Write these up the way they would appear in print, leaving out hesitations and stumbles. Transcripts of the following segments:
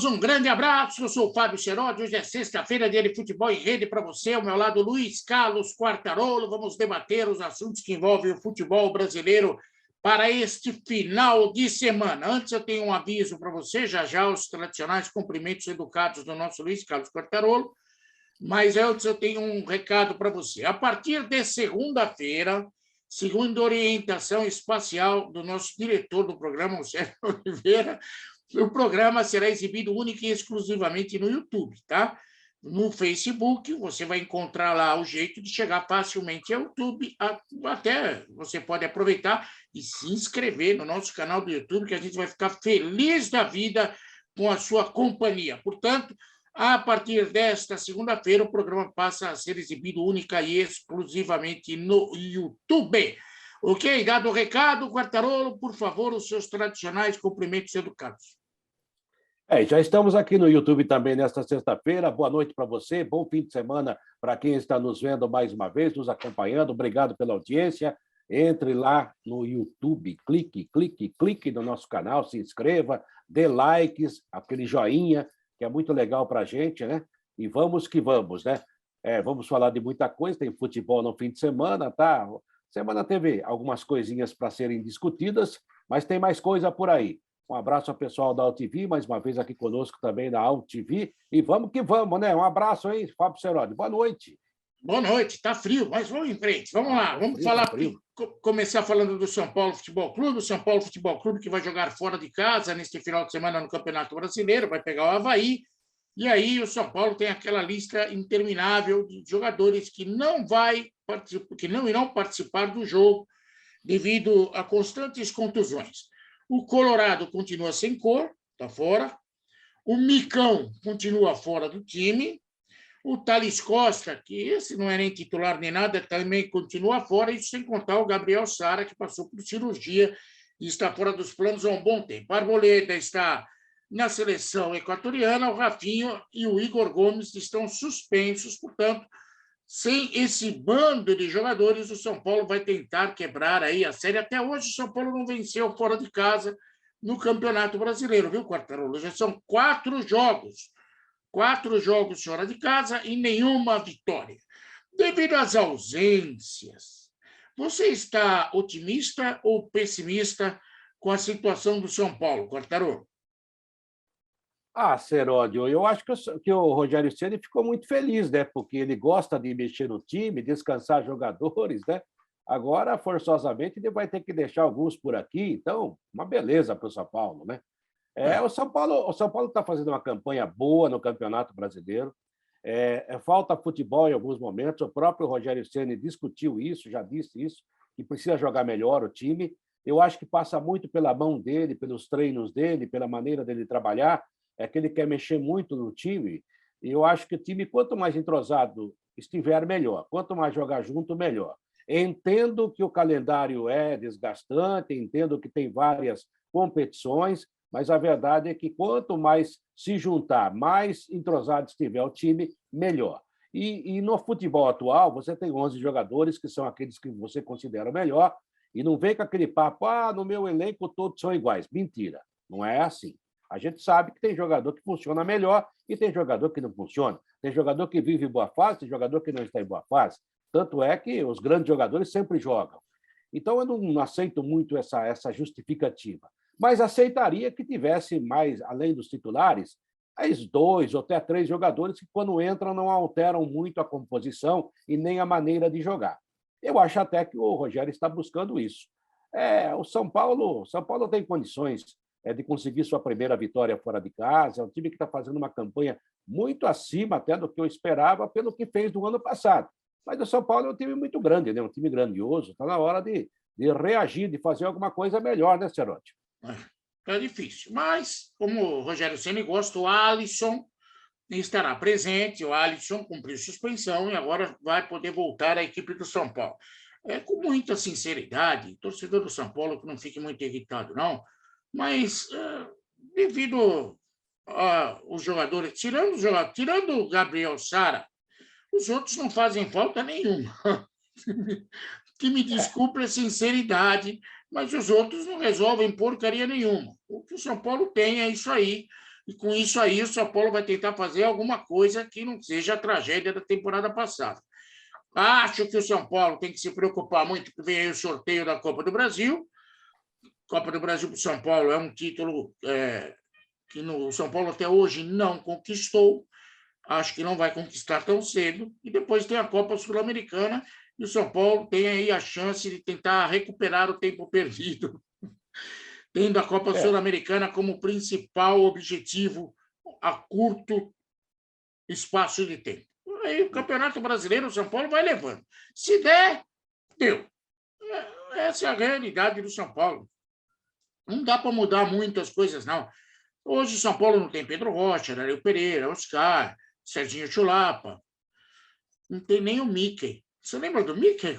todos, um grande abraço. Eu sou o Fábio Seródio. Hoje é sexta-feira, dia de futebol em rede para você. Ao meu lado, Luiz Carlos Quartarolo. Vamos debater os assuntos que envolvem o futebol brasileiro para este final de semana. Antes, eu tenho um aviso para você, já os tradicionais cumprimentos educados do nosso Luiz Carlos Quartarolo. Mas antes, eu tenho um recado para você. A partir de segunda-feira, segundo a orientação espacial do nosso diretor do programa, o Sérgio Oliveira, o programa será exibido única e exclusivamente no YouTube, tá? No Facebook, você vai encontrar lá o jeito de chegar facilmente ao YouTube, até você pode aproveitar e se inscrever no nosso canal do YouTube, que a gente vai ficar feliz da vida com a sua companhia. Portanto, a partir desta segunda-feira, o programa passa a ser exibido única e exclusivamente no YouTube. Ok? Dado o recado, Quartarolo, por favor, os seus tradicionais cumprimentos educados. Já estamos aqui no YouTube também nesta sexta-feira. Boa noite para você, bom fim de semana para quem está nos vendo mais uma vez, nos acompanhando. Obrigado pela audiência. Entre lá no YouTube, clique no nosso canal, se inscreva, dê likes, aquele joinha, que é muito legal para a gente, né? E vamos que vamos, né? Vamos falar de muita coisa, tem futebol no fim de semana, tá? Semana teve algumas coisinhas para serem discutidas, mas tem mais coisa por aí. Um abraço ao pessoal da AltV, mais uma vez aqui conosco também na AltV. E vamos que vamos, né? Um abraço aí, Fábio Seródio. Boa noite. Boa noite, está frio, mas vamos em frente. Vamos lá, vamos falar. Começar falando do São Paulo Futebol Clube. O São Paulo Futebol Clube que vai jogar fora de casa neste final de semana no Campeonato Brasileiro, vai pegar o Avaí. E aí o São Paulo tem aquela lista interminável de jogadores que não irão participar do jogo devido a constantes contusões. O Colorado continua sem cor, está fora. O Micão continua fora do time. O Thales Costa, que esse não é nem titular nem nada, também continua fora. Isso sem contar o Gabriel Sara, que passou por cirurgia e está fora dos planos há um bom tempo. A Arboleda está na seleção equatoriana. O Rafinho e o Igor Gomes estão suspensos. Portanto, sem esse bando de jogadores, o São Paulo vai tentar quebrar aí a série. Até hoje, o São Paulo não venceu fora de casa no Campeonato Brasileiro, viu, Quartarolo? Já são 4 jogos. 4 jogos fora de casa e nenhuma vitória. Devido às ausências, você está otimista ou pessimista com a situação do São Paulo, Quartarolo? Seródio, eu acho que o Rogério Ceni ficou muito feliz, né? Porque ele gosta de mexer no time, descansar jogadores, né? Agora, forçosamente, ele vai ter que deixar alguns por aqui. Então, uma beleza para o São Paulo, né? O São Paulo está fazendo uma campanha boa no Campeonato Brasileiro. Falta futebol em alguns momentos. O próprio Rogério Ceni discutiu isso, já disse isso, que precisa jogar melhor o time. Eu acho que passa muito pela mão dele, pelos treinos dele, pela maneira dele trabalhar. Que ele quer mexer muito no time, e eu acho que o time, quanto mais entrosado estiver, melhor. Quanto mais jogar junto, melhor. Entendo que o calendário é desgastante, entendo que tem várias competições, mas a verdade é que quanto mais se juntar, mais entrosado estiver o time, melhor. E no futebol atual, você tem 11 jogadores que são aqueles que você considera melhor, e não vem com aquele papo, no meu elenco todos são iguais. Mentira, não é assim. A gente sabe que tem jogador que funciona melhor e tem jogador que não funciona. Tem jogador que vive em boa fase, tem jogador que não está em boa fase. Tanto é que os grandes jogadores sempre jogam. Então, eu não aceito muito essa justificativa. Mas aceitaria que tivesse mais, além dos titulares, mais 2 ou até 3 jogadores que, quando entram, não alteram muito a composição e nem a maneira de jogar. Eu acho até que o Rogério está buscando isso. O São Paulo tem condições de conseguir sua primeira vitória fora de casa. É um time que está fazendo uma campanha muito acima até do que eu esperava pelo que fez do ano passado. Mas o São Paulo é um time muito grande, né? Um time grandioso. Está na hora de reagir, de fazer alguma coisa melhor, né, Seródio? É difícil. Mas, como o Rogério Ceni gosta, o Alisson estará presente. O Alisson cumpriu suspensão e agora vai poder voltar à equipe do São Paulo. Com muita sinceridade, torcedor do São Paulo, que não fique muito irritado, não, mas devido aos jogadores, tirando o Gabriel Sara, os outros não fazem falta nenhuma. Que me desculpe a sinceridade, mas os outros não resolvem porcaria nenhuma. O que o São Paulo tem é isso aí. e com isso aí o São Paulo vai tentar fazer alguma coisa que não seja a tragédia da temporada passada. Acho que o São Paulo tem que se preocupar muito, porque vem aí o sorteio da Copa do Brasil. Copa do Brasil para o São Paulo é um título que o São Paulo até hoje não conquistou. Acho que não vai conquistar tão cedo. E depois tem a Copa Sul-Americana, e o São Paulo tem aí a chance de tentar recuperar o tempo perdido, tendo a Copa Sul-Americana como principal objetivo a curto espaço de tempo. Aí o Campeonato Brasileiro, o São Paulo vai levando. Se der, deu. Essa é a realidade do São Paulo. Não dá para mudar muitas coisas, não. Hoje o São Paulo não tem Pedro Rocha, Dario Pereira, Oscar, Serginho Chulapa. Não tem nem o Mickey. Você lembra do Mickey?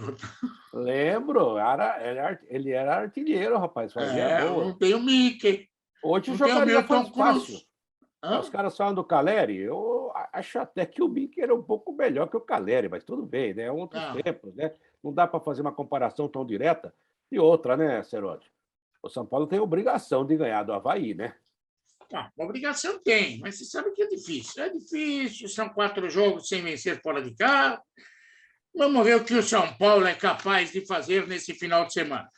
Lembro. Ele era artilheiro, rapaz. Fazia gol. Não tem o Mickey. Hoje não jogaria tem o Milton fácil. Cruz. Os caras falam do Caleri. Eu acho até que o Mickey era um pouco melhor que o Caleri, mas tudo bem, né? Outros tempos, né? Não dá para fazer uma comparação tão direta. E outra, né, Serote? O São Paulo tem obrigação de ganhar do Avaí, né? Obrigação tem, mas você sabe que é difícil. É difícil, são 4 jogos sem vencer fora de casa. Vamos ver o que o São Paulo é capaz de fazer nesse final de semana.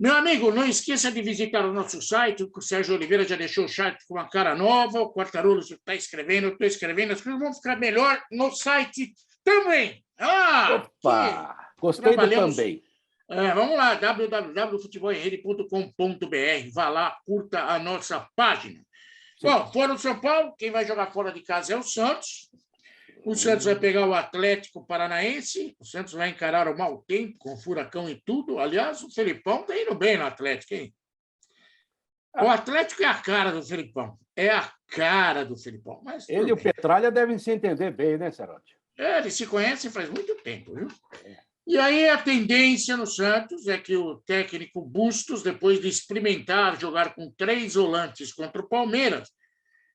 Meu amigo, não esqueça de visitar o nosso site. O Sérgio Oliveira já deixou o site com uma cara nova. O Quartarolo está escrevendo, eu estou escrevendo. As coisas vão ficar melhor no site também. Opa! Gostei do também. Vamos lá, www.futebolemrede.com.br. Vá lá, curta a nossa página. Sim. Bom, fora o São Paulo, quem vai jogar fora de casa é o Santos. O Santos vai pegar o Atlético Paranaense. O Santos vai encarar o mau tempo, com furacão e tudo. Aliás, o Felipão está indo bem no Atlético, hein? O Atlético é a cara do Felipão. É a cara do Felipão. Mas ele e o Petralha devem se entender bem, né, Serote? Eles se conhecem faz muito tempo, viu? E aí a tendência no Santos é que o técnico Bustos, depois de experimentar jogar com 3 volantes contra o Palmeiras,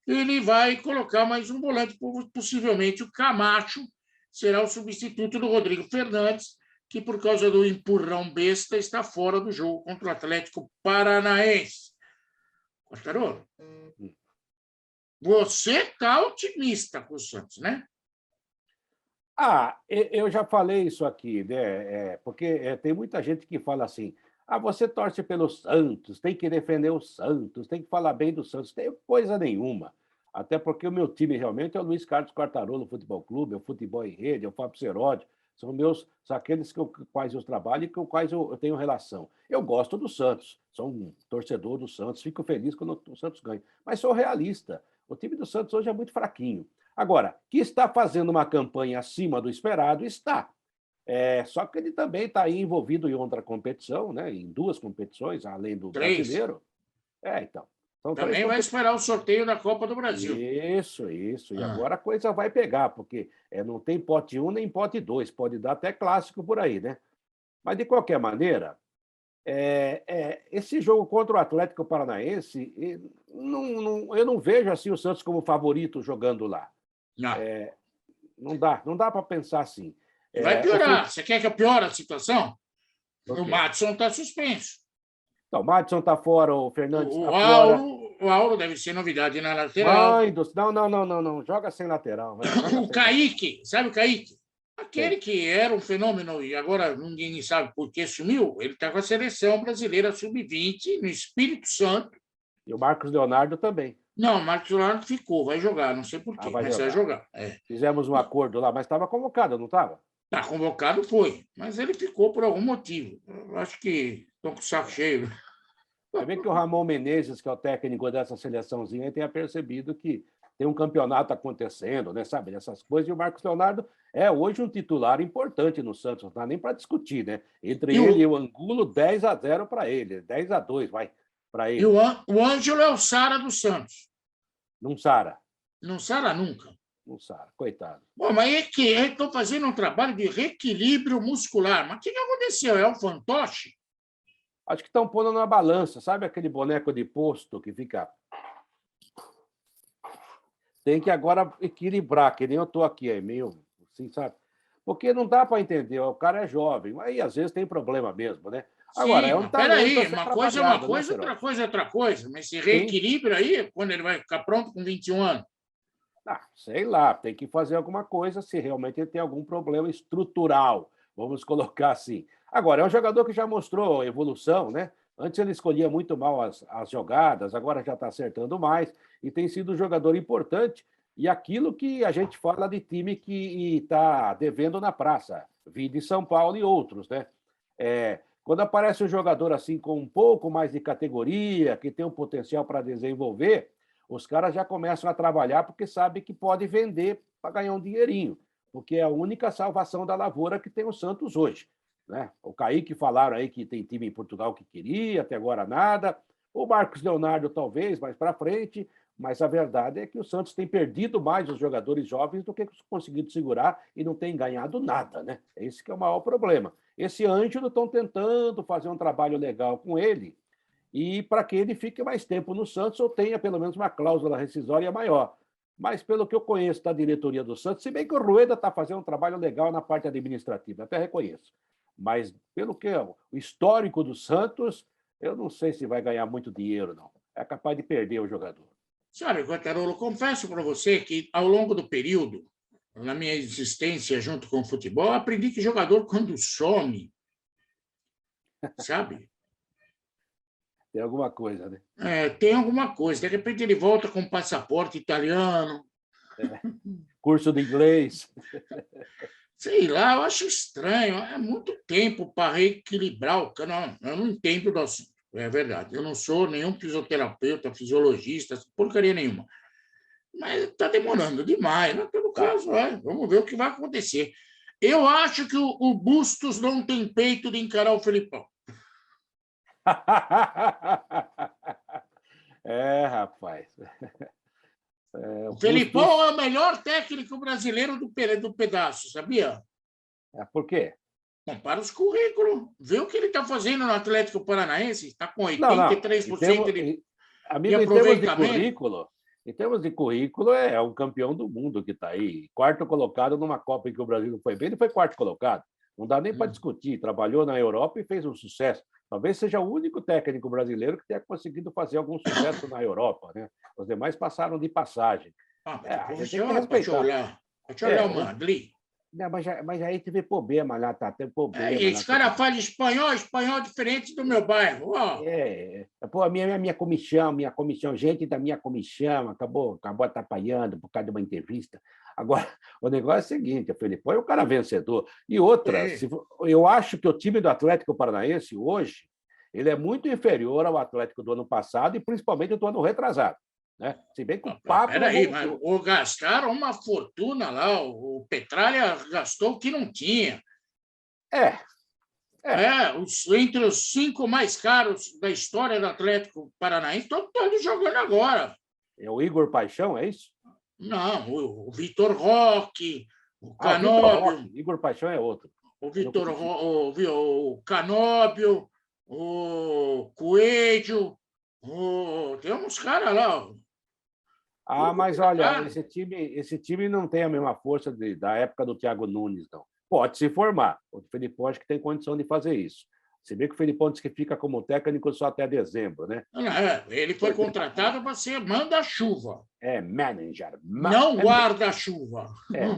ele vai colocar mais um volante, possivelmente o Camacho, será o substituto do Rodrigo Fernandes, que por causa do empurrão besta está fora do jogo contra o Atlético Paranaense. Quartarolo, você está otimista com o Santos, né? Eu já falei isso aqui, né? Porque tem muita gente que fala assim: você torce pelo Santos, tem que defender o Santos, tem que falar bem do Santos. Tem coisa nenhuma. Até porque o meu time realmente é o Luiz Carlos Quartarolo Futebol Clube, é o Futebol em Rede, é o Fábio Serotti. São aqueles com quais eu trabalho e com quais eu tenho relação. Eu gosto do Santos, sou um torcedor do Santos, fico feliz quando o Santos ganha. Mas sou realista. O time do Santos hoje é muito fraquinho. Agora, que está fazendo uma campanha acima do esperado, está. Só que ele também está aí envolvido em outra competição, né? Em 2 competições, além do 3. brasileiro. Então também vai esperar o sorteio da Copa do Brasil. Isso. E agora a coisa vai pegar, porque não tem pote 1 nem pote 2. Pode dar até clássico por aí, né? Mas, de qualquer maneira, esse jogo contra o Atlético Paranaense, eu não vejo assim o Santos como favorito jogando lá. Não dá para pensar assim. Vai piorar. Você quer que eu piore a situação? O Madison está suspenso. Então, o Madison está fora, o Fernandes está fora. O Auro deve ser novidade na lateral. Não. Joga sem lateral. O Kaique, sabe o Kaique? Aquele que era um fenômeno e agora ninguém sabe por que sumiu, ele está com a seleção brasileira sub-20 no Espírito Santo. E o Marcos Leonardo também. Não, o Marcos Leonardo ficou, vai jogar, não sei por quê, mas vai jogar. Fizemos um acordo lá, mas estava convocado, não estava? Está convocado, foi, mas ele ficou por algum motivo. Eu acho que estão com o saco cheio. Vai ver que o Ramon Menezes, que é o técnico dessa seleçãozinha, tenha percebido que tem um campeonato acontecendo, né? Sabe, essas coisas. E o Marcos Leonardo é hoje um titular importante no Santos, não dá nem para discutir, né? Entre ele e o Angulo, 10-0 para ele, 10-2, vai, para ele. E o Ângelo é o Sara do Santos. Não sara. Não sara nunca. Não sara, coitado. Bom, mas estão fazendo um trabalho de reequilíbrio muscular. Mas o que aconteceu? É um fantoche? Acho que estão pondo na balança. Sabe aquele boneco de posto que fica... Tem que agora equilibrar, que nem eu estou aqui, meio assim, sabe? Porque não dá para entender, o cara é jovem, aí às vezes tem problema mesmo, né? Agora, é Sim, um mas talento a peraí, ser uma coisa é uma trabalhado, né, coisa, Seródio? outra coisa é outra coisa. Mas esse Sim. reequilíbrio aí, quando ele vai ficar pronto com 21 anos? Sei lá, tem que fazer alguma coisa se realmente ele tem algum problema estrutural, vamos colocar assim. Agora, é um jogador que já mostrou evolução, né? Antes ele escolhia muito mal as jogadas, agora já está acertando mais e tem sido um jogador importante. E aquilo que a gente fala de time que está devendo na praça, de São Paulo e outros, né? Quando aparece um jogador assim com um pouco mais de categoria, que tem um potencial para desenvolver, os caras já começam a trabalhar porque sabem que pode vender para ganhar um dinheirinho, porque é a única salvação da lavoura que tem o Santos hoje. Né? O Kaique falaram aí que tem time em Portugal que queria, até agora nada. O Marcos Leonardo, talvez, mais para frente, mas a verdade é que o Santos tem perdido mais os jogadores jovens do que conseguido segurar e não tem ganhado nada. Né? Esse que é o maior problema. Esse Ângelo estão tentando fazer um trabalho legal com ele, e para que ele fique mais tempo no Santos ou tenha pelo menos uma cláusula rescisória maior. Mas, pelo que eu conheço da diretoria do Santos, se bem que o Rueda está fazendo um trabalho legal na parte administrativa, até reconheço. Mas, pelo que o histórico do Santos, eu não sei se vai ganhar muito dinheiro, não. É capaz de perder o jogador. Sabe, Guatarolo, confesso para você que, ao longo do período, na minha existência junto com o futebol, eu aprendi que jogador, quando some, sabe? Tem alguma coisa, né? Tem alguma coisa. De repente ele volta com um passaporte italiano. Curso de inglês. Sei lá, eu acho estranho. É muito tempo para reequilibrar o canal. Eu não entendo do assunto. É verdade. Eu não sou nenhum fisioterapeuta, fisiologista, porcaria nenhuma. Mas está demorando demais. Mas, pelo caso, vamos ver o que vai acontecer. Eu acho que o Bustos não tem peito de encarar o Felipão. Rapaz. O Felipão é o melhor técnico brasileiro do pedaço, sabia? Por quê? Compara os currículos. Vê o que ele está fazendo no Atlético Paranaense. Está com Não. 83% de aproveitamento. Em termos de currículo, é um campeão do mundo que está aí. Quarto colocado numa Copa em que o Brasil não foi bem, ele foi quarto colocado. Não dá nem para discutir. Trabalhou na Europa e fez um sucesso. Talvez seja o único técnico brasileiro que tenha conseguido fazer algum sucesso na Europa. Né? Os demais passaram de passagem. A gente tem que respeitar. Deixa eu olhar o Madrid. Não, mas aí teve problema lá, tá? Tem problema. Esse cara fala espanhol diferente do meu bairro. Pô, a minha comissão, gente da minha comissão acabou atrapalhando por causa de uma entrevista. Agora, o negócio é o seguinte, o Felipão é um cara vencedor. E outra, eu acho que o time do Atlético Paranaense hoje, ele é muito inferior ao Atlético do ano passado e principalmente do ano retrasado. Né? Se bem que o Pablo... Peraí, mas gastaram uma fortuna lá, o Petralha gastou o que não tinha. Entre os 5 mais caros da história do Atlético Paranaense, estão todos jogando agora. É o Igor Paixão, é isso? Não, o Vitor Roque, o Canóbio. Igor Paixão é outro. O Canóbio, o Coelho, tem uns caras lá. Mas olha, esse time não tem a mesma força da época do Thiago Nunes, não. Pode se formar. O Felipão acho que tem condição de fazer isso. Se bem que o Felipão diz que fica como técnico só até dezembro, né? Ele foi contratado para ser manda-chuva. Manager. Não guarda-chuva.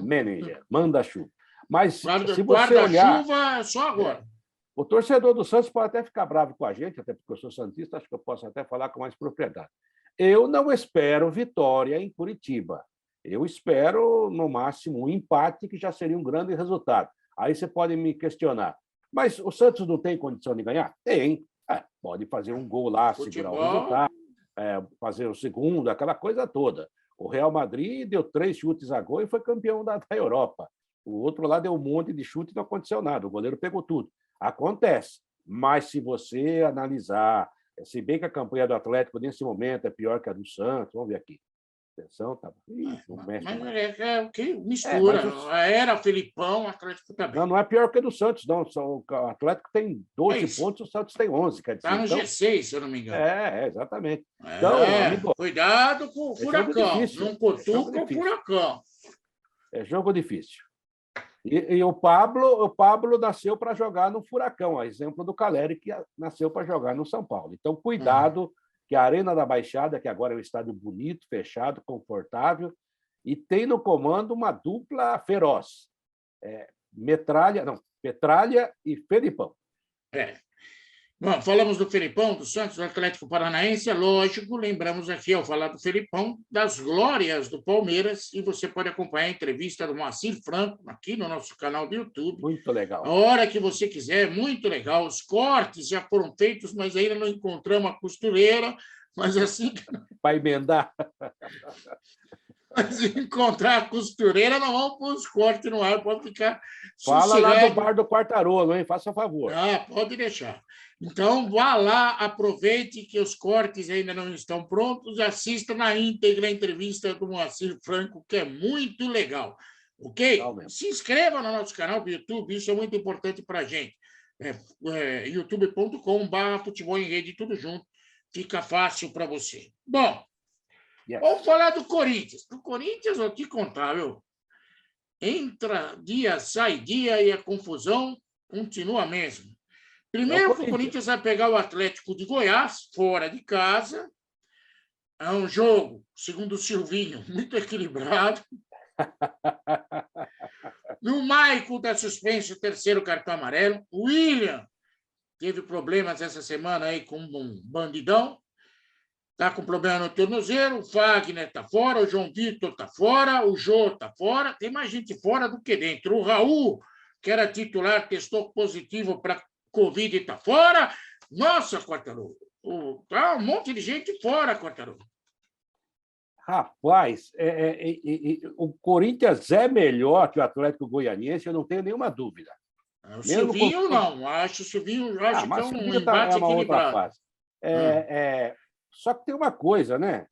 Manager, manda-chuva. Mas se você guarda-chuva só agora. O torcedor do Santos pode até ficar bravo com a gente, até porque eu sou santista, acho que eu posso até falar com mais propriedade. Eu não espero vitória em Curitiba. Eu espero, no máximo, um empate, que já seria um grande resultado. Aí você pode me questionar. Mas o Santos não tem condição de ganhar? Tem. Pode fazer um gol lá, segurar o resultado, fazer o segundo, aquela coisa toda. O Real Madrid deu 3 chutes a gol e foi campeão da Europa. O outro lá deu um monte de chute e não aconteceu nada. O goleiro pegou tudo. Acontece. Mas se você analisar, se bem que a campanha do Atlético nesse momento é pior que a do Santos, vamos ver aqui. Atenção, tá. O que mistura. Era Felipão, o Atlético também. Não é pior que a do Santos, não. O Atlético tem 12 pontos, o Santos tem 11. Está no G6, se eu não me engano. Exatamente. Então, amigo, cuidado com o furacão. Não cutuca o furacão. É jogo difícil. E o Pablo nasceu para jogar no Furacão, a exemplo do Caleri, que nasceu para jogar no São Paulo. Então, cuidado, que a Arena da Baixada, que agora é um estádio bonito, fechado, confortável, e tem no comando uma dupla feroz. Petralha e Felipão. Bom, falamos do Felipão, do Santos, do Atlético Paranaense, é lógico, lembramos aqui, ao falar do Felipão, das glórias do Palmeiras, e você pode acompanhar a entrevista do Moacir Franco aqui no nosso canal do YouTube. Muito legal. A hora que você quiser, muito legal. Os cortes já foram feitos, mas ainda não encontramos a costureira, mas assim que... Para emendar. Mas encontrar a costureira, não vamos pôr os cortes no ar, pode ficar Fala sossegado. lá do Bar do Quartarolo, hein? Faça favor. Pode deixar. Então, vá lá, aproveite que os cortes ainda não estão prontos e assista na íntegra a entrevista do Moacir Franco, que é muito legal. Ok? Se inscreva no nosso canal do YouTube, isso é muito importante para a gente. youtube.com/futebol em rede, tudo junto. Fica fácil para você. Bom, vamos falar do Corinthians. Do Corinthians, eu vou te contar, viu? Entra dia, sai dia e a confusão continua a mesma. Primeiro, o Corinthians vai pegar o Atlético de Goiás, fora de casa. É um jogo, segundo o Silvinho, muito equilibrado. No Maico está suspenso o terceiro cartão amarelo. O William teve problemas essa semana aí com um bandidão. Está com problema no tornozelo. O Fagner está fora. O João Vitor está fora. O Jô está fora. Tem mais gente fora do que dentro. O Raul, que era titular, testou positivo para Covid e está fora. Nossa, Quartarolo. Tá um monte de gente fora, Quartarolo. Rapaz, o Corinthians é melhor que o Atlético Goianiense, eu não tenho nenhuma dúvida. O Silvinho, não. Acho o Silvinho que é um embate equilibrado. Só que tem uma coisa, né?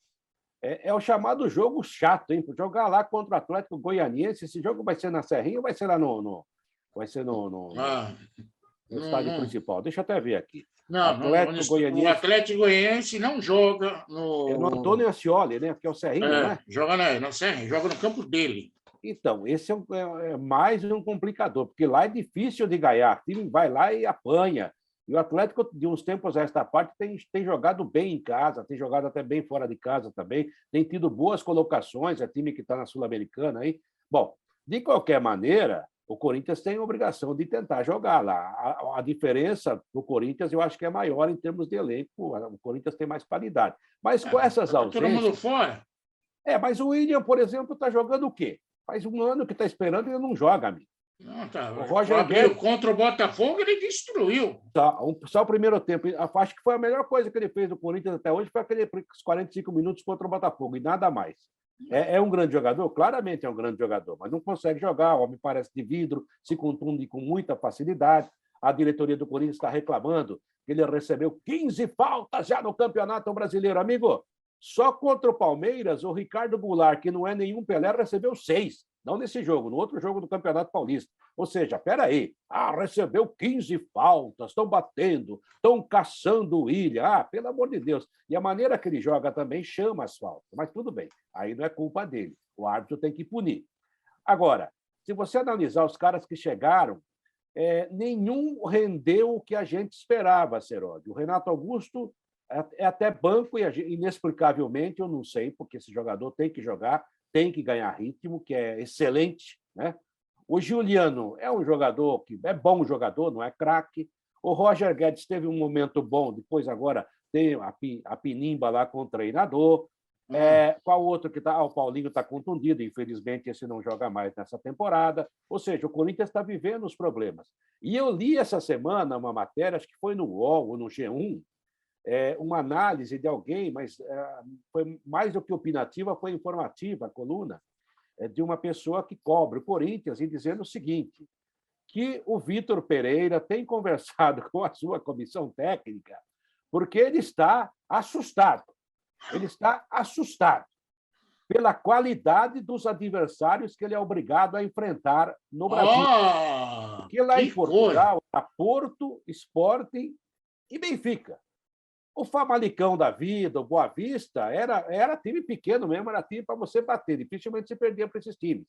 É o chamado jogo chato, hein? Jogar lá contra o Atlético Goianiense, esse jogo vai ser na Serrinha ou vai ser lá no estádio principal? Deixa eu até ver aqui. Não, o Atlético Goianiense não joga no... É no Antônio Ascioli, né? Porque é o Serrinha, né? Joga no Serrinha, joga no campo dele. Então, esse é mais um complicador, porque lá é difícil de ganhar. O time vai lá e apanha. E o Atlético, de uns tempos a esta parte, tem jogado bem em casa, tem jogado até bem fora de casa também, tem tido boas colocações, é time que está na Sul-Americana aí. Bom, de qualquer maneira, o Corinthians tem a obrigação de tentar jogar lá. A diferença do Corinthians, eu acho que é maior em termos de elenco, o Corinthians tem mais qualidade. Mas com essas ausências... Todo mundo fora? Mas o William, por exemplo, está jogando o quê? Faz um ano que está esperando e ele não joga, amigo. Não, tá. O Roger Guedes, contra o Botafogo, ele destruiu. Só o primeiro tempo. Acho que foi a melhor coisa que ele fez do Corinthians até hoje, foi aqueles 45 minutos contra o Botafogo, e nada mais. É um grande jogador? Claramente é um grande jogador, mas não consegue jogar, o homem parece de vidro, se contunde com muita facilidade. A diretoria do Corinthians está reclamando que ele recebeu 15 faltas já no Campeonato Brasileiro. Amigo, só contra o Palmeiras, o Ricardo Goulart, que não é nenhum Pelé, recebeu 6. Não nesse jogo, no outro jogo do Campeonato Paulista. Ou seja, peraí, recebeu 15 faltas, estão batendo, estão caçando o William. Pelo amor de Deus. E a maneira que ele joga também chama as faltas. Mas tudo bem, aí não é culpa dele. O árbitro tem que punir. Agora, se você analisar os caras que chegaram, nenhum rendeu o que a gente esperava, Seródio. O Renato Augusto é até banco e inexplicavelmente, eu não sei, porque esse jogador tem que jogar, tem que ganhar ritmo, que é excelente, né? O Giuliano é um jogador que é bom jogador, não é craque. O Roger Guedes teve um momento bom, depois agora tem a pinimba lá com o treinador. Qual outro que está? O Paulinho está contundido, infelizmente esse não joga mais nessa temporada. Ou seja, o Corinthians está vivendo os problemas. E eu li essa semana uma matéria, acho que foi no UOL ou no G1, uma análise de alguém, mas foi mais do que opinativa, foi informativa a coluna, de uma pessoa que cobre o Corinthians e dizendo o seguinte, que o Vitor Pereira tem conversado com a sua comissão técnica porque ele está assustado. Ele está assustado pela qualidade dos adversários que ele é obrigado a enfrentar no Brasil. Porque lá em Portugal, há Porto, Sporting e Benfica. O Famalicão da vida, o Boa Vista, era time pequeno mesmo, era time para você bater. Dificilmente se perdia para esses times.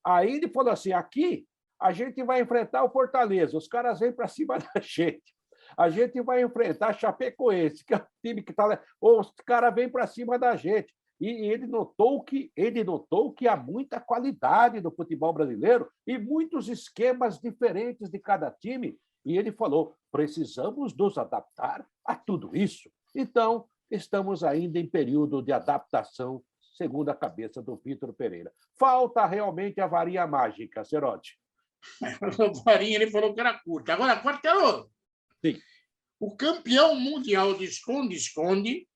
Aí ele falou assim, aqui A gente vai enfrentar o Fortaleza, os caras vêm para cima da gente. A gente vai enfrentar a Chapecoense, que é o time que está lá. Os caras vêm para cima da gente. E ele notou que há muita qualidade do futebol brasileiro e muitos esquemas diferentes de cada time. E ele falou: precisamos nos adaptar a tudo isso. Então, estamos ainda em período de adaptação, segundo a cabeça do Vitor Pereira. Falta realmente a varinha mágica, Cerotti. A varinha ele falou que era curta. Agora, Quartero, Sim. O campeão mundial de esconde-esconde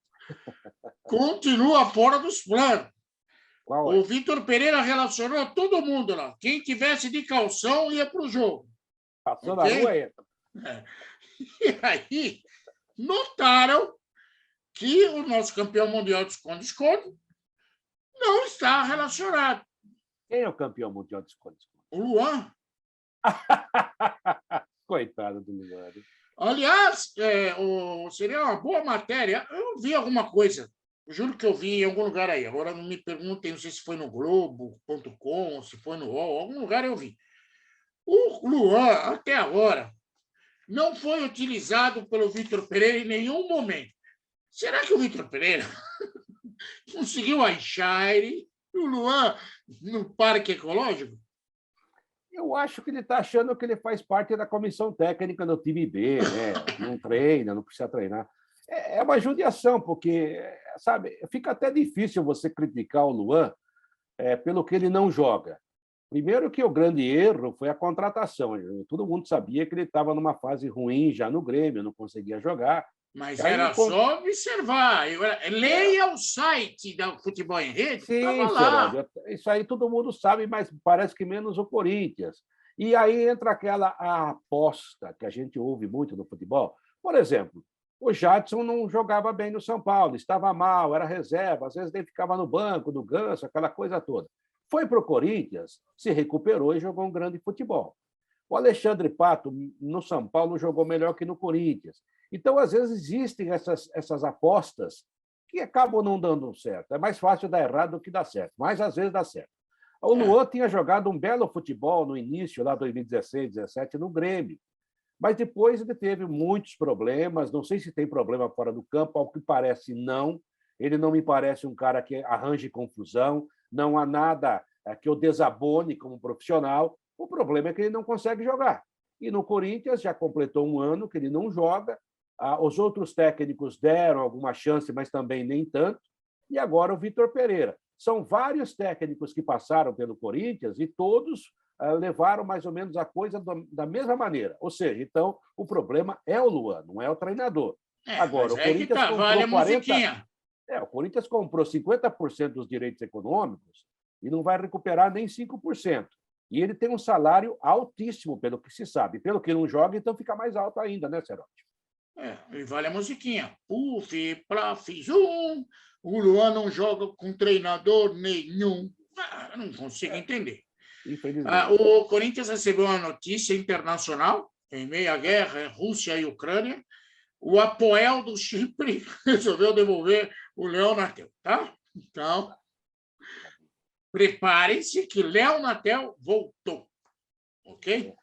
continua fora dos planos. Qual é? O Vitor Pereira relacionou todo mundo lá. Quem tivesse de calção ia para o jogo. Passou na rua, entra. E aí, notaram que o nosso campeão mundial de esconde-esconde não está relacionado. Quem é o campeão mundial de esconde-esconde? O Luan. Coitado do Luan. Aliás, seria uma boa matéria. Eu vi alguma coisa. Eu juro que eu vi em algum lugar aí. Agora não me perguntem, não sei se foi no Globo.com, se foi no UOL, algum lugar eu vi. O Luan, até agora, não foi utilizado pelo Vitor Pereira em nenhum momento. Será que o Vitor Pereira conseguiu achar ele, o Luan, no parque ecológico? Eu acho que ele está achando que ele faz parte da comissão técnica do time B, né? Não treina, não precisa treinar. É uma judiação, porque, sabe, fica até difícil você criticar o Luan pelo que ele não joga. Primeiro que o grande erro foi a contratação. Todo mundo sabia que ele estava numa fase ruim já no Grêmio, não conseguia jogar. Mas era só observar. Leia o site da Futebol em Rede, estava lá. Seródio, isso aí todo mundo sabe, mas parece que menos o Corinthians. E aí entra aquela aposta que a gente ouve muito no futebol. Por exemplo, o Jadson não jogava bem no São Paulo, estava mal, era reserva, às vezes nem ficava no banco, do Ganso, aquela coisa toda. Foi para o Corinthians, se recuperou e jogou um grande futebol. O Alexandre Pato, no São Paulo, jogou melhor que no Corinthians. Então, às vezes, existem essas apostas que acabam não dando certo. É mais fácil dar errado do que dar certo, mas às vezes dá certo. O Luan tinha jogado um belo futebol no início, lá 2016, 2017, no Grêmio. Mas depois ele teve muitos problemas, não sei se tem problema fora do campo, ao que parece não. Ele não me parece um cara que arranje confusão, não há nada que o desabone como profissional. O problema é que ele não consegue jogar. E no Corinthians já completou um ano que ele não joga. Os outros técnicos deram alguma chance, mas também nem tanto. E agora o Vitor Pereira. São vários técnicos que passaram pelo Corinthians e todos levaram mais ou menos a coisa da mesma maneira. Ou seja, então, o problema é o Luan, não é o treinador. Agora, o Corinthians comprou 40... o Corinthians comprou 50% dos direitos econômicos e não vai recuperar nem 5%. E ele tem um salário altíssimo, pelo que se sabe. Pelo que não joga, então fica mais alto ainda, né, Cerotti? E vale a musiquinha. Puf, plaf, zum. O Luan não joga com treinador nenhum. Eu não consigo entender. O Corinthians recebeu uma notícia internacional, em meio à guerra, Rússia e Ucrânia. O Apoel do Chipre resolveu devolver o Léo Natel, tá? Então, preparem-se que Léo Natel voltou, ok?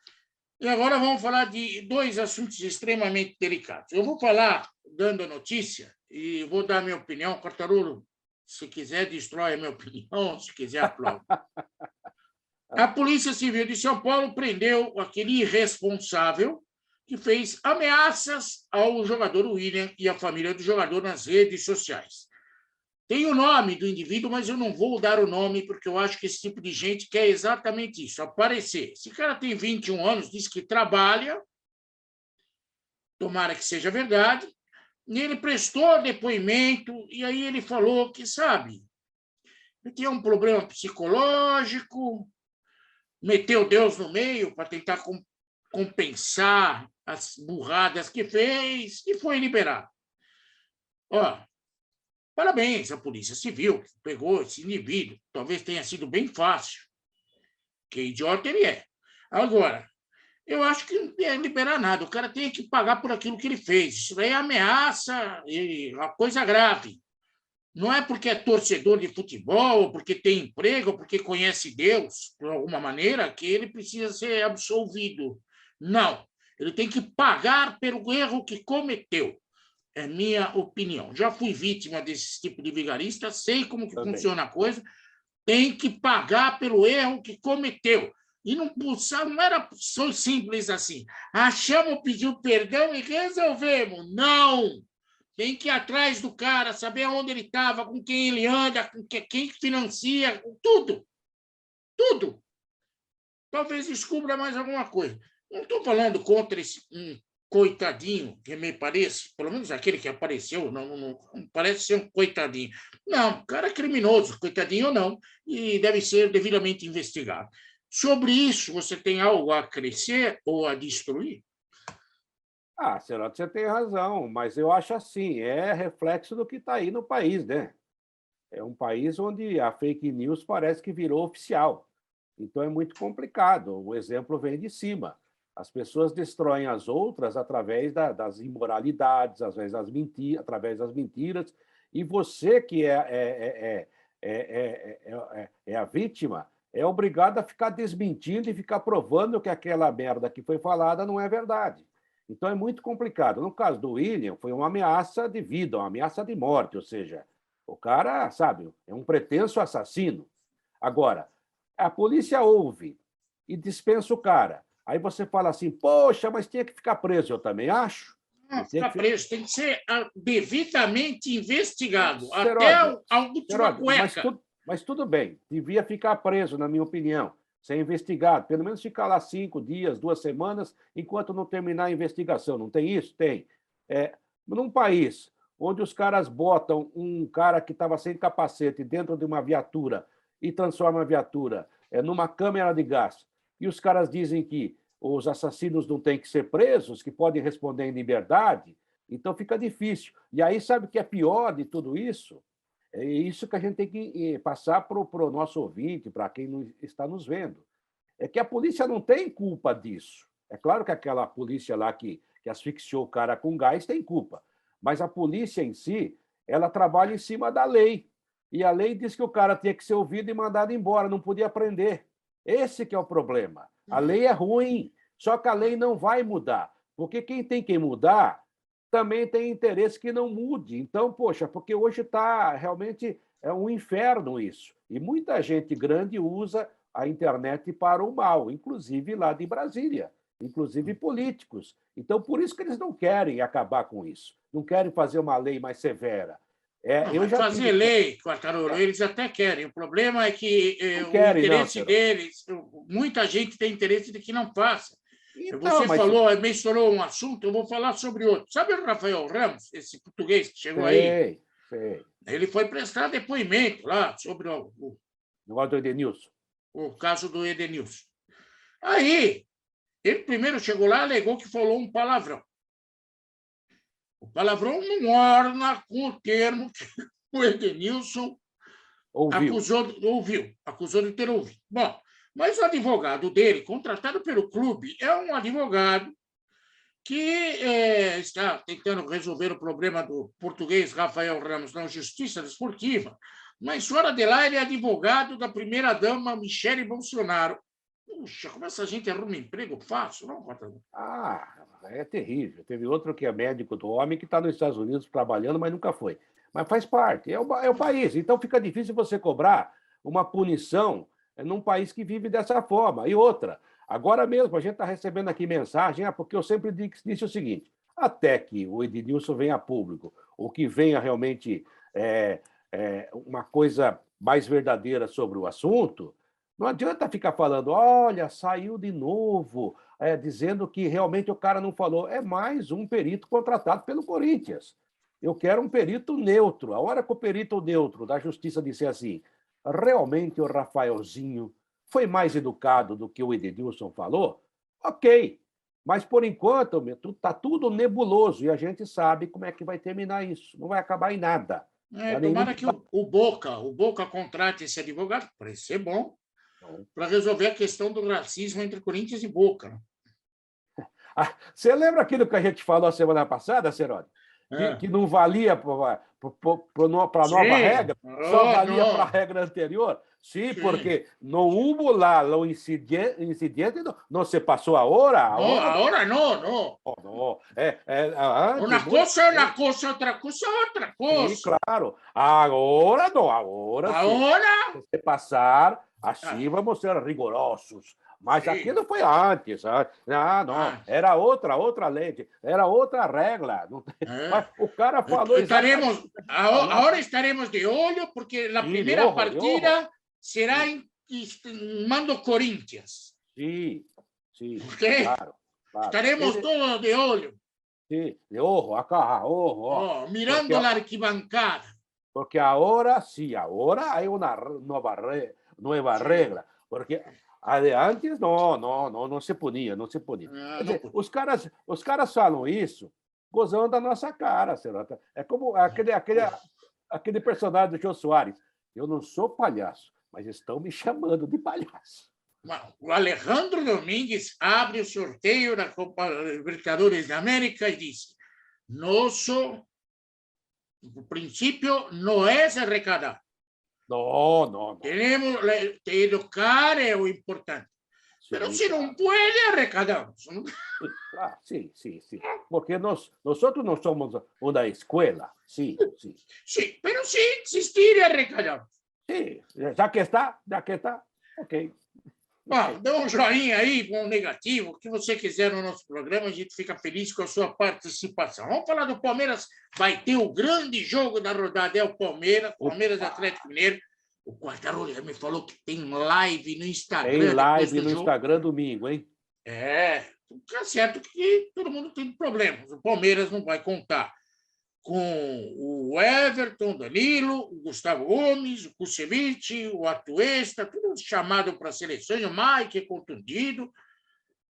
E agora vamos falar de dois assuntos extremamente delicados. Eu vou falar dando a notícia e vou dar a minha opinião. Quartarolo, se quiser, destrói a minha opinião, se quiser, aplaude. A Polícia Civil de São Paulo prendeu aquele irresponsável que fez ameaças ao jogador William e à família do jogador nas redes sociais. Tem o nome do indivíduo, mas eu não vou dar o nome, porque eu acho que esse tipo de gente quer exatamente isso, aparecer. Esse cara tem 21 anos, diz que trabalha, tomara que seja verdade, e ele prestou depoimento, e aí ele falou que, sabe, ele tinha um problema psicológico, meteu Deus no meio para tentar compensar as burradas que fez e foi liberado. Parabéns à Polícia Civil, que pegou esse indivíduo. Talvez tenha sido bem fácil. Que idiota ele é. Agora, eu acho que não é liberar nada. O cara tem que pagar por aquilo que ele fez. Isso daí é ameaça e uma coisa grave. Não é porque é torcedor de futebol, ou porque tem emprego, ou porque conhece Deus, de alguma maneira, que ele precisa ser absolvido. Não. Ele tem que pagar pelo erro que cometeu. É minha opinião. Já fui vítima desse tipo de vigarista, sei como que Também. funciona a coisa. Tem que pagar pelo erro que cometeu. E não era só simples assim. Achamos, pediu perdão e resolvemos. Não! Tem que ir atrás do cara, saber onde ele estava, com quem ele anda, com quem financia, tudo. Tudo. Talvez descubra mais alguma coisa. Não estou falando contra esse coitadinho, que me parece, pelo menos aquele que apareceu, não parece ser um coitadinho. Não, o cara é criminoso, coitadinho ou não, e deve ser devidamente investigado. Sobre isso, você tem algo a crescer ou a destruir? Senhor, você tem razão, mas eu acho assim, é reflexo do que está aí no país, né? É um país onde a fake news parece que virou oficial. Então é muito complicado. O exemplo vem de cima. As pessoas destroem as outras através das imoralidades, através das mentiras. E você, que é a vítima, é obrigado a ficar desmentindo e ficar provando que aquela merda que foi falada não é verdade. Então é muito complicado. No caso do William, foi uma ameaça de vida, uma ameaça de morte, ou seja, o cara, sabe, é um pretenso assassino. Agora, a polícia ouve e dispensa o cara. Aí você fala assim, poxa, mas tinha que ficar preso. Eu também acho. Não ficar preso, tem que ser devidamente investigado, até Seródio, a última cueca. mas tudo bem, devia ficar preso, na minha opinião, ser investigado, pelo menos ficar lá 5 dias, 2 semanas, enquanto não terminar a investigação. Não tem isso? Tem. Num país onde os caras botam um cara que estava sem capacete dentro de uma viatura e transforma a viatura numa câmara de gás, e os caras dizem que os assassinos não têm que ser presos, que podem responder em liberdade, então fica difícil. E aí, sabe o que é pior de tudo isso? É isso que a gente tem que passar para o nosso ouvinte, para quem está nos vendo. É que a polícia não tem culpa disso. É claro que aquela polícia lá que asfixiou o cara com gás tem culpa, mas a polícia em si, ela trabalha em cima da lei. E a lei diz que o cara tinha que ser ouvido e mandado embora, não podia prender. Esse que é o problema. A lei é ruim, só que a lei não vai mudar, porque quem tem que mudar também tem interesse que não mude. Então, poxa, porque hoje está realmente um inferno isso. E muita gente grande usa a internet para o mal, inclusive lá de Brasília, inclusive políticos. Então, por isso que eles não querem acabar com isso, não querem fazer uma lei mais severa. Eu já fazer lei, Quartarolo, eles até querem. O problema é que o interesse deles, muita gente tem interesse de que não faça. Então, você mencionou um assunto, eu vou falar sobre outro. Sabe o Rafael Ramos, esse português que chegou aí? Sei. Ele foi prestar depoimento lá sobre o do Edenilson. O caso do Edenilson. Aí, ele primeiro chegou lá e alegou que falou um palavrão. O palavrão não orna com o termo que o Edenilson acusou de ter ouvido. Bom, mas o advogado dele, contratado pelo clube, é um advogado que está tentando resolver o problema do português Rafael Ramos na Justiça Desportiva, mas fora de lá ele é advogado da primeira-dama Michele Bolsonaro. Puxa, como essa gente arruma emprego fácil, não, Quartarolo? É terrível. Teve outro que é médico do homem que está nos Estados Unidos trabalhando, mas nunca foi. Mas faz parte, é o país. Então fica difícil você cobrar uma punição num país que vive dessa forma. E outra, agora mesmo a gente está recebendo aqui mensagem, porque eu sempre disse o seguinte, até que o Edenilson venha a público, ou que venha realmente uma coisa mais verdadeira sobre o assunto, não adianta ficar falando, olha, saiu de novo, dizendo que realmente o cara não falou. É mais um perito contratado pelo Corinthians. Eu quero um perito neutro. A hora que o perito neutro da Justiça disser assim, realmente o Rafaelzinho foi mais educado do que o Edenilson falou, ok. Mas, por enquanto, está tudo nebuloso e a gente sabe como é que vai terminar isso. Não vai acabar em nada. Tomara que o Boca contrate esse advogado, parece ser bom, para resolver a questão do racismo entre Corinthians e Boca. Você lembra aquilo que a gente falou a semana passada, Seródio? que não valia para a nova regra, só valia para a regra anterior. Sim, porque no hubo lo incidente, no se passou a hora. Ahora no. Oh, no. Una cosa es una cosa, otra cosa es otra cosa. Sim, claro. Agora não, agora Ahora... se passar, assim vamos ser rigorosos. Mas aquilo foi antes. Não, era outra lei, era outra regra. Mas o cara falou agora estaremos de olho, porque a primeira partida será em mando Corinthians. Sim, claro. Estaremos todos de olho. Sim, de ojo, acá, ojo. Mirando a arquibancada. Porque agora sim, agora há uma nova regra. Porque antes não se punia, não se punia. Quer dizer, os caras falam isso gozando da nossa cara, Serota. É como aquele personagem do Jô Soares. Eu não sou palhaço, mas estão me chamando de palhaço. O Alejandro Domingues abre o sorteio da Copa Libertadores da América e diz: o princípio não é arrecadar. No. Tenemos que educar, es lo importante. Sí, pero si no puede, arrecadamos. Sí. Porque nosotros no somos una escuela. Sí. Sí, pero sí existir, arrecadamos. Sí, ya que está, ok. Dá um joinha aí, um negativo, o que você quiser no nosso programa, a gente fica feliz com a sua participação. Vamos falar do Palmeiras, vai ter o grande jogo da rodada, é o Palmeiras e Atlético Mineiro. O Quartarolo já me falou que tem live no Instagram. Tem live no Instagram domingo, hein? Tá certo que todo mundo tem problemas. O Palmeiras não vai contar com o Everton, o Danilo, o Gustavo Gomes, o Kusevich, o Atuesta, tudo chamado para a seleção, o Mike é contundido.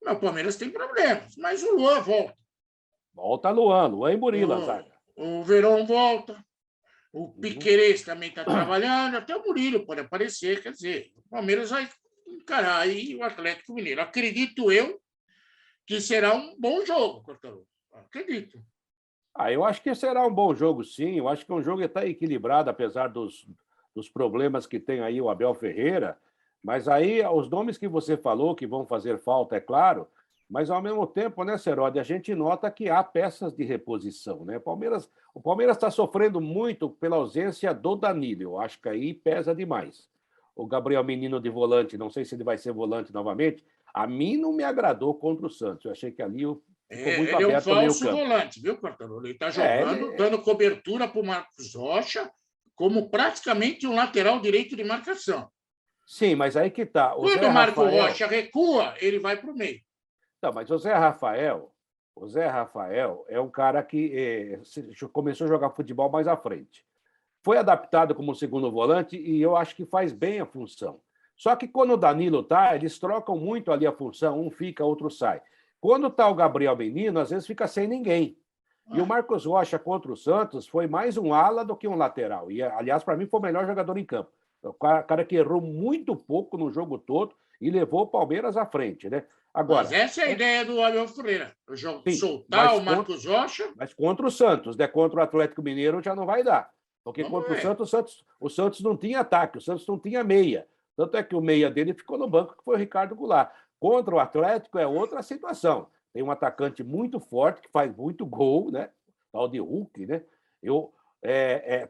O Palmeiras tem problemas, mas o Luan volta. Volta Luan e Murilo, zaga. O Verón volta, o Piquerez também está trabalhando, até o Murilo pode aparecer, quer dizer, o Palmeiras vai encarar aí o Atlético Mineiro. Acredito eu que será um bom jogo, Cortaro. Acredito. Eu acho que será um bom jogo, sim. Eu acho que é um jogo que está equilibrado, apesar dos problemas que tem aí o Abel Ferreira. Mas aí, os nomes que você falou que vão fazer falta, é claro, mas, ao mesmo tempo, né, Serode, a gente nota que há peças de reposição, né? O Palmeiras está sofrendo muito pela ausência do Danilo. Eu acho que aí pesa demais. O Gabriel Menino de volante, não sei se ele vai ser volante novamente, a mim não me agradou contra o Santos. Eu achei que ali ficou muito aberto o meio campo. Ele é um falso volante, viu, Quartarolo? Ele está jogando, dando cobertura para o Marcos Rocha, como praticamente um lateral direito de marcação. Sim, mas aí que está. Quando o Marcos Rocha recua, ele vai para o meio. Não, mas o Zé Rafael é um cara que começou a jogar futebol mais à frente. Foi adaptado como segundo volante e eu acho que faz bem a função. Só que quando o Danilo está, eles trocam muito ali a função, um fica, outro sai. Quando está o Gabriel Menino, às vezes fica sem ninguém. E o Marcos Rocha contra o Santos foi mais um ala do que um lateral. E, aliás, para mim, foi o melhor jogador em campo. O cara que errou muito pouco no jogo todo e levou o Palmeiras à frente, né? Agora, mas essa é a ideia do Abel Ferreira. Soltar o Marcos Rocha. Mas contra o Santos, né? Contra o Atlético Mineiro já não vai dar. Porque contra o Santos não tinha ataque, o Santos não tinha meia. Tanto é que o meia dele ficou no banco, que foi o Ricardo Goulart. Contra o Atlético é outra situação. Tem um atacante muito forte, que faz muito gol, né? Tal de Hulk, né?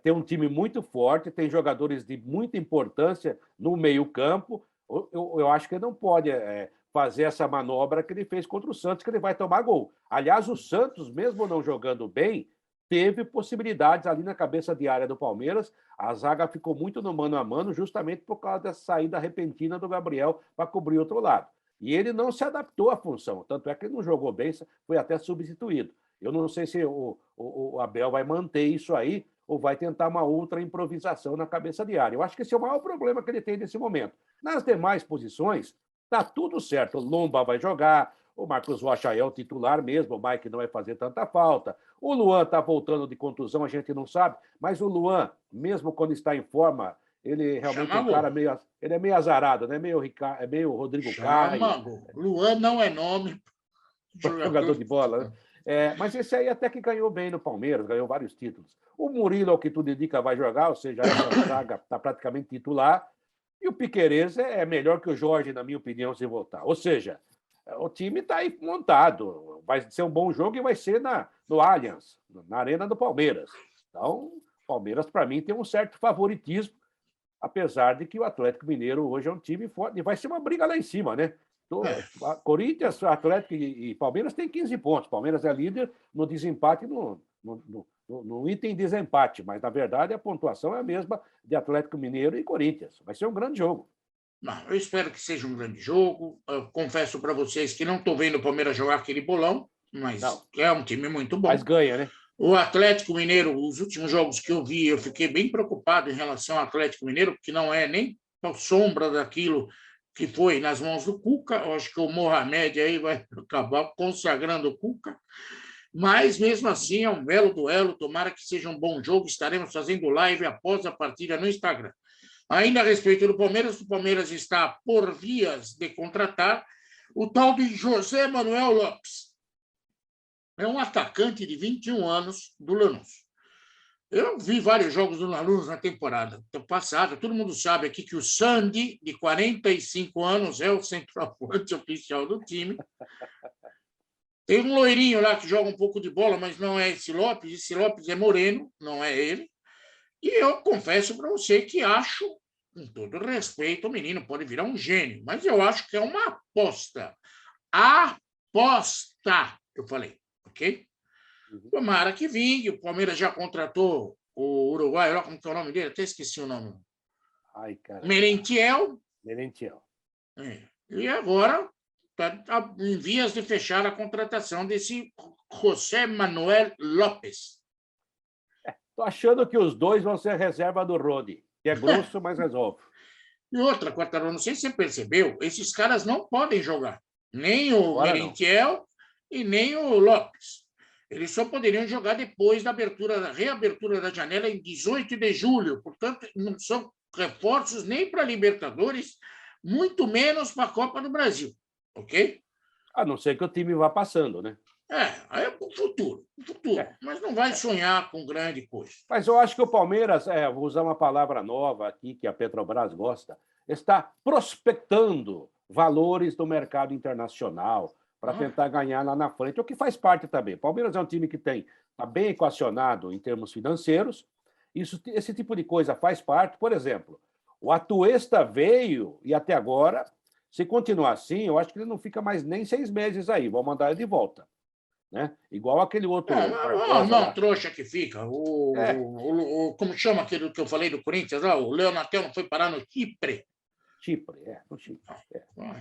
Tem um time muito forte, tem jogadores de muita importância no meio-campo. Eu acho que ele não pode fazer essa manobra que ele fez contra o Santos, que ele vai tomar gol. Aliás, o Santos, mesmo não jogando bem, teve possibilidades ali na cabeça de área do Palmeiras. A zaga ficou muito no mano a mano, justamente por causa dessa saída repentina do Gabriel para cobrir o outro lado. E ele não se adaptou à função, tanto é que ele não jogou bem, foi até substituído. Eu não sei se o Abel vai manter isso aí ou vai tentar uma outra improvisação na cabeça de área. Eu acho que esse é o maior problema que ele tem nesse momento. Nas demais posições, está tudo certo. O Lomba vai jogar, o Marcos Rocha é o titular mesmo, o Mike não vai fazer tanta falta. O Luan está voltando de contusão, a gente não sabe, mas o Luan, mesmo quando está em forma, ele realmente é um cara meio... Ele é meio azarado, né? Meio Rodrigo Caio. Luan não é nome. Jogador de bola, né? Mas esse aí até que ganhou bem no Palmeiras, ganhou vários títulos. O Murilo, ao que tudo indica, vai jogar, ou seja, essa zaga está praticamente titular. E o Piquerez é melhor que o Jorge, na minha opinião, se voltar. Ou seja, o time está aí montado. Vai ser um bom jogo e vai ser no Allianz, na Arena do Palmeiras. Então, o Palmeiras, para mim, tem um certo favoritismo, apesar de que o Atlético Mineiro hoje é um time forte. E vai ser uma briga lá em cima, né? Corinthians, Atlético e Palmeiras têm 15 pontos. Palmeiras é líder no desempate, no item desempate, mas, na verdade, a pontuação é a mesma de Atlético Mineiro e Corinthians. Vai ser um grande jogo. Não, eu espero que seja um grande jogo. Eu confesso para vocês que não estou vendo o Palmeiras jogar aquele bolão, mas é um time muito bom. Mas ganha, né? O Atlético Mineiro, os últimos jogos que eu vi, eu fiquei bem preocupado em relação ao Atlético Mineiro, porque não é nem a sombra daquilo que foi nas mãos do Cuca. Eu acho que o Mohamed aí vai acabar consagrando o Cuca. Mas, mesmo assim, é um belo duelo. Tomara que seja um bom jogo. Estaremos fazendo live após a partida no Instagram. Ainda a respeito do Palmeiras, o Palmeiras está por vias de contratar o tal de José Manuel Lopes. É um atacante de 21 anos do Lanús. Eu vi vários jogos do Lanús na temporada passada. Todo mundo sabe aqui que o Sandy, de 45 anos, é o centroavante oficial do time. Tem um loirinho lá que joga um pouco de bola, mas não é esse Lopes. Esse Lopes é moreno, não é ele. E eu confesso para você que acho, com todo respeito, o menino pode virar um gênio, mas eu acho que é uma aposta. Aposta, eu falei, ok? Tomara que vingue. O Palmeiras já contratou o uruguaio, como que é o nome dele? Até esqueci o nome. Ai, cara. Merentiel. E agora está em vias de fechar a contratação desse José Manuel Lopes. Estou achando que os dois vão ser reserva do Rony, que é grosso, mas resolve. E outra, Quartarolo, não sei se você percebeu, esses caras não podem jogar. Nem o Merentiel e nem o Lopes. Eles só poderiam jogar depois da reabertura da janela em 18 de julho. Portanto, não são reforços nem para a Libertadores, muito menos para a Copa do Brasil. Ok? A não ser que o time vá passando, né? Aí é para o futuro. Mas não vai sonhar com grande coisa. Mas eu acho que o Palmeiras, vou usar uma palavra nova aqui que a Petrobras gosta, está prospectando valores do mercado internacional para tentar ganhar lá na frente, o que faz parte também. O Palmeiras é um time que está bem equacionado em termos financeiros. Esse tipo de coisa faz parte. Por exemplo, o Atuesta veio e até agora, se continuar assim, eu acho que ele não fica mais nem 6 meses aí. Vão mandar ele de volta. Né? Igual aquele outro. Não, trouxa que fica. Como chama aquele que eu falei do Corinthians? O Leonatel não foi parar no Chipre. No Chipre.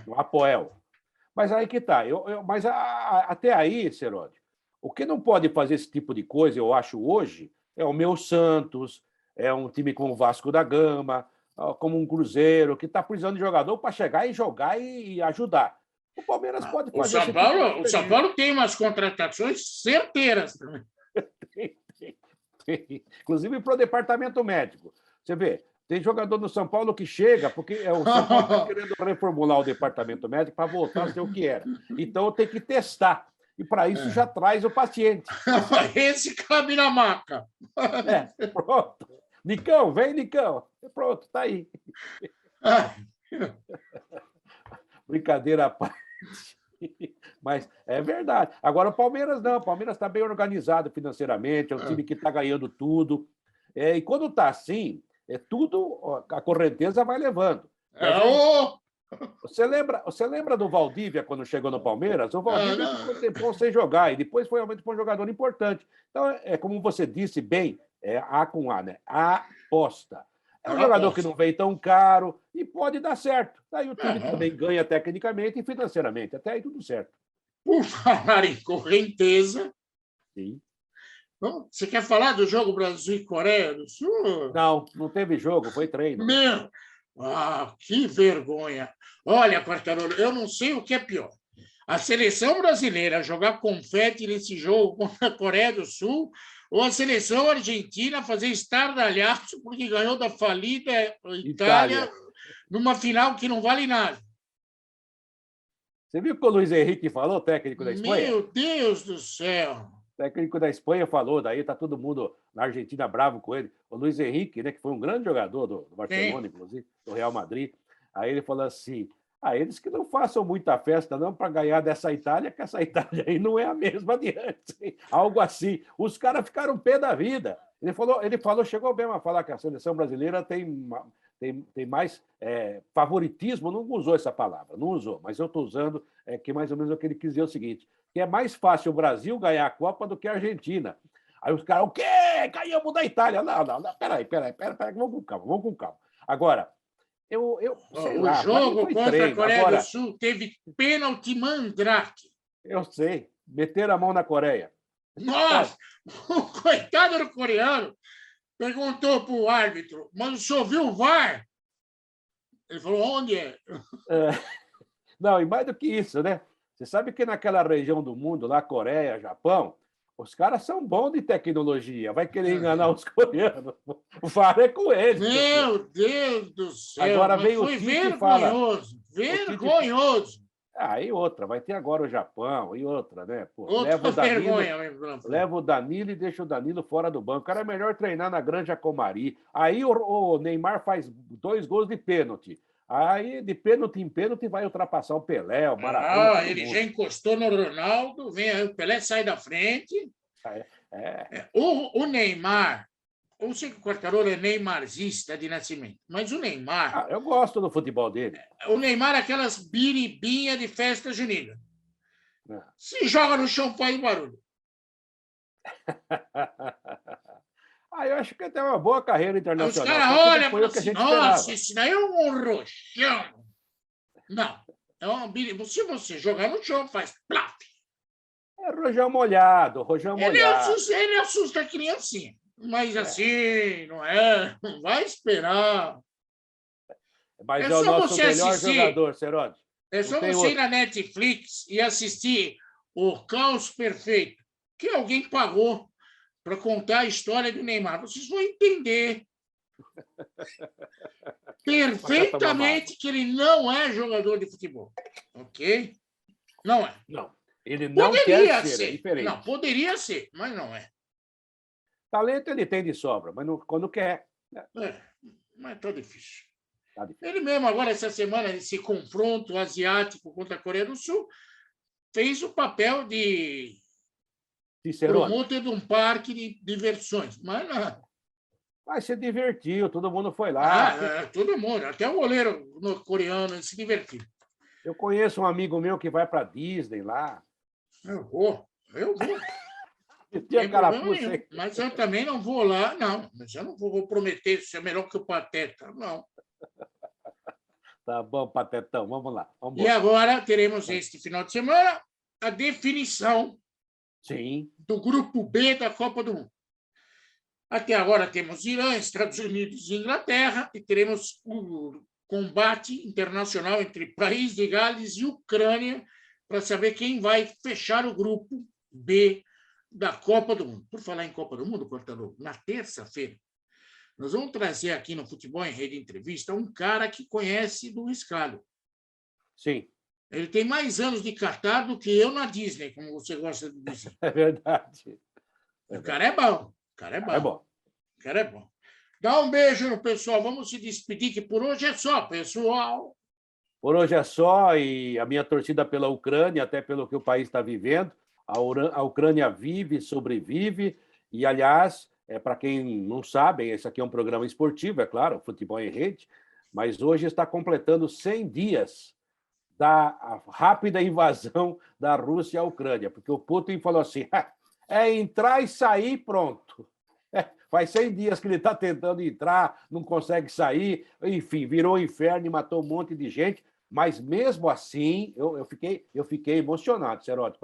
No Apoel. Mas aí que está. Mas até aí, Seródio, o que não pode fazer esse tipo de coisa, eu acho, hoje, é o meu Santos, é um time como o Vasco da Gama, como um Cruzeiro, que está precisando de jogador para chegar e jogar e ajudar. O Palmeiras pode fazer o São Paulo tem umas contratações certeiras também. Tem. Inclusive para o departamento médico. Você vê, tem jogador no São Paulo que chega, porque o São Paulo está querendo reformular o departamento médico para voltar a ser o que era. Então tem que testar. E para isso já traz o paciente. Esse cabe na maca. Pronto. Nicão, vem, Nicão. Pronto, está aí. Brincadeira à parte. Mas é verdade. Agora, o Palmeiras não. O Palmeiras está bem organizado financeiramente, é um time que está ganhando tudo. E quando está assim, tudo, a correnteza vai levando. Você lembra do Valdívia quando chegou no Palmeiras? O Valdívia ficou um tempão sem jogar e depois foi realmente um jogador importante. Então, como você disse bem, A com A, né? A aposta. É um jogador que não vem tão caro e pode dar certo. Daí o time também ganha tecnicamente e financeiramente. Até aí tudo certo. Por falar em correnteza... Sim. Você quer falar do jogo Brasil e Coreia do Sul? Não teve jogo, foi treino. Que vergonha. Olha, Quartarolo, eu não sei o que é pior. A seleção brasileira jogar confete nesse jogo contra a Coreia do Sul ou a seleção argentina fazer estardalhaço porque ganhou da falida Itália numa final que não vale nada. Você viu o que o Luiz Henrique falou, técnico da Espanha? Meu Deus do céu! O técnico da Espanha falou, daí está todo mundo na Argentina bravo com ele. O Luiz Henrique, né, que foi um grande jogador do Barcelona, inclusive, do Real Madrid. Aí ele falou assim: eles que não façam muita festa não para ganhar dessa Itália, que essa Itália aí não é a mesma de antes. Algo assim. Os caras ficaram pé da vida. Ele falou, chegou mesmo a falar que a seleção brasileira tem mais favoritismo, não usou essa palavra, não usou, mas eu estou usando, que mais ou menos o que ele quis dizer o seguinte, que é mais fácil o Brasil ganhar a Copa do que a Argentina. Aí os caras, o quê? Ganhamos da Itália. Não, peraí, vamos com calma. Agora, o jogo contra treino. A Coreia agora, do Sul teve pênalti mandrake. Eu sei, meteram a mão na Coreia. Nossa, o coitado do coreano perguntou para o árbitro, mas o senhor viu o VAR? Ele falou, onde é? Não, e mais do que isso, né? Você sabe que naquela região do mundo, lá Coreia, Japão, os caras são bons de tecnologia. Vai querer enganar os coreanos. O VAR é com eles. Meu Deus do céu. Agora vem o Tite e fala... Vergonhoso. E outra, vai ter agora o Japão, e outra, né? Pô, leva o Danilo e deixa o Danilo fora do banco. O cara é melhor treinar na Granja Comari. Aí o Neymar faz 2 gols de pênalti. Aí, de pênalti em pênalti, vai ultrapassar o Pelé, o Maradona. Ele já encostou no Ronaldo, vem aí, o Pelé sai da frente. O Neymar, eu sei que o Quartarolo é neymarzista de nascimento, mas o Neymar... eu gosto do futebol dele. O Neymar é aquelas biribinhas de festa junina. Se joga no chão, faz barulho. Eu acho que tem uma boa carreira internacional. Os caras olham e falam assim, nossa, isso daí é um rojão. Não, é uma biribinha. Se você jogar no chão, faz plaf. É rojão molhado, Ele assusta a criancinha. Mas assim, não é? Não vai esperar. Mas é o nosso melhor jogador, Serode. É só você ir na Netflix e assistir O Caos Perfeito, que alguém pagou para contar a história do Neymar. Vocês vão entender perfeitamente que ele não é jogador de futebol. Ok? Não é. Não. Ele não quer ser. É diferente. Não, poderia ser, mas não é. Talento ele tem de sobra, mas não, quando quer. Mas está difícil. Ele mesmo, agora, essa semana, esse confronto asiático contra a Coreia do Sul, fez o papel de promotor de um parque de diversões. Mas não. Mas se divertiu, todo mundo foi lá. Todo mundo, até o goleiro coreano se divertiu. Eu conheço um amigo meu que vai para Disney lá. Eu vou. Mas eu também não vou lá, não. Mas eu não vou prometer ser melhor que o Pateta, não. Tá bom, Patetão, vamos lá. E agora teremos este final de semana a definição do grupo B da Copa do Mundo. Até agora temos Irã, Estados Unidos e Inglaterra, e teremos o combate internacional entre País de Gales e Ucrânia para saber quem vai fechar o grupo B da Copa do Mundo. Por falar em Copa do Mundo, Quartarolo, na terça-feira, nós vamos trazer aqui no Futebol em Rede Entrevista um cara que conhece do escalho. Sim. Ele tem mais anos de Catar do que eu na Disney, como você gosta de dizer. É verdade. O cara é bom. O cara é bom. Dá um beijo no pessoal. Vamos se despedir, que por hoje é só, pessoal. Por hoje é só, e a minha torcida pela Ucrânia, até pelo que o país está vivendo. A Ucrânia vive, sobrevive, e, aliás, para quem não sabe, esse aqui é um programa esportivo, é claro, Futebol em Rede, mas hoje está completando 100 dias da rápida invasão da Rússia à Ucrânia, porque o Putin falou assim, é entrar e sair, pronto. Faz 100 dias que ele está tentando entrar, não consegue sair, enfim, virou um inferno e matou um monte de gente, mas mesmo assim, eu fiquei emocionado, Serote,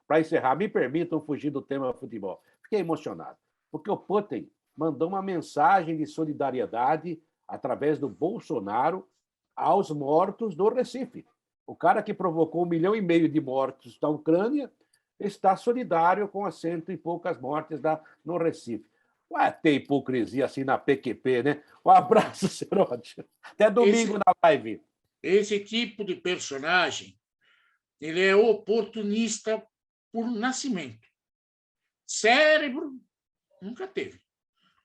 para encerrar, me permitam fugir do tema futebol. Fiquei emocionado, porque o Putin mandou uma mensagem de solidariedade através do Bolsonaro aos mortos do Recife. O cara que provocou 1,5 milhão de mortos da Ucrânia está solidário com as 100 e poucas mortes no Recife. Ué, tem hipocrisia assim na PQP, né? Um abraço, Serote. Até domingo na live. Esse tipo de personagem Ele é oportunista por nascimento. Cérebro, nunca teve.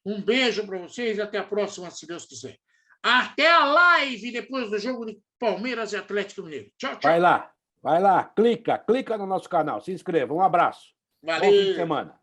Um beijo para vocês e até a próxima, se Deus quiser. Até a live depois do jogo de Palmeiras e Atlético Mineiro. Tchau, tchau. Vai lá, clica no nosso canal, se inscreva. Um abraço. Valeu. Bom fim de semana.